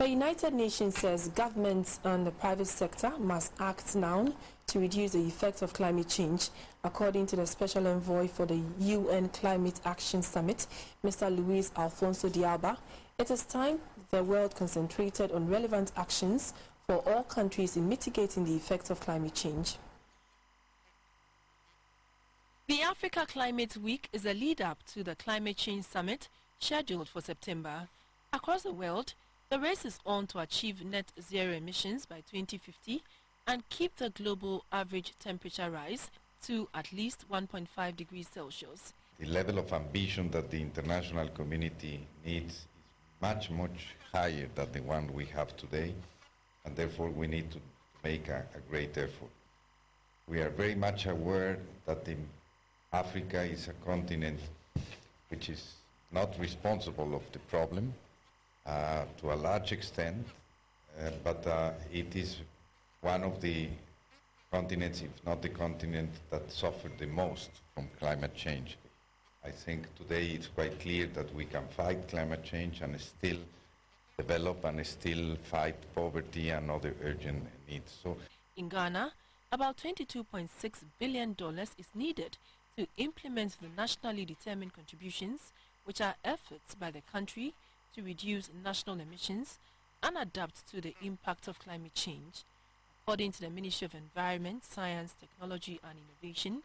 United Nations says governments and the private sector must act now to reduce the effects of climate change. According to the Special Envoy for the UN Climate Action Summit, Mr. Luis Alfonso de Alba, it is time the world concentrated on relevant actions for all countries in mitigating the effects of climate change. The Africa Climate Week is a lead-up to the Climate Change Summit scheduled for September. Across the world, the race is on to achieve net zero emissions by 2050 and keep the global average temperature rise to at least 1.5 degrees Celsius. The level of ambition that the international community needs is much higher than the one we have today, and therefore we need to make a great effort. We are very much aware that Africa is a continent which is not responsible of the problem to a large extent, but it is one of the continents, if not the continent, that suffered the most from climate change. I think today it's quite clear that we can fight climate change and still develop and still fight poverty and other urgent needs. So, in Ghana, about $22.6 billion is needed to implement the nationally determined contributions, which are efforts by the country to reduce national emissions and adapt to the impact of climate change. According to the Ministry of Environment, Science, Technology and Innovation,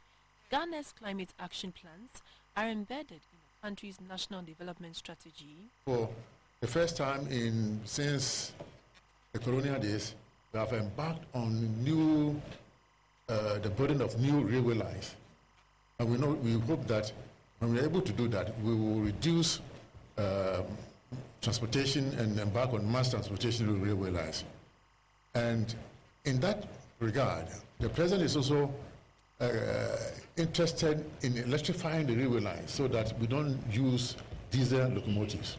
Ghana's climate action plans are embedded in the country's national development strategy. For the first time since the colonial days, we have embarked on the building of new railway lines. And we hope that when we are able to do that, we will reduce transportation and embark on mass transportation of railway lines. And in that regard, the President is also interested in electrifying the railway lines so that we don't use diesel locomotives.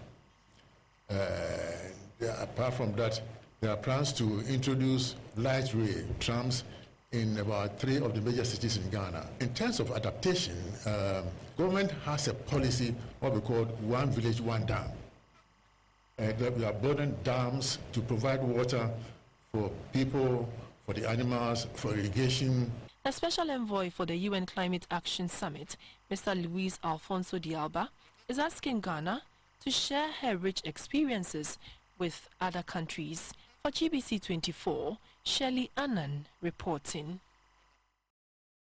Apart from that, there are plans to introduce light rail trams in about 3 of the major cities in Ghana. In terms of adaptation, government has a policy, what we call One Village, One Dam. That we are building dams to provide water for people, for the animals, for irrigation. The Special Envoy for the UN Climate Action Summit, Mr. Luis Alfonso de Alba, is asking Ghana to share her rich experiences with other countries. For GBC 24, Shirley Annan reporting.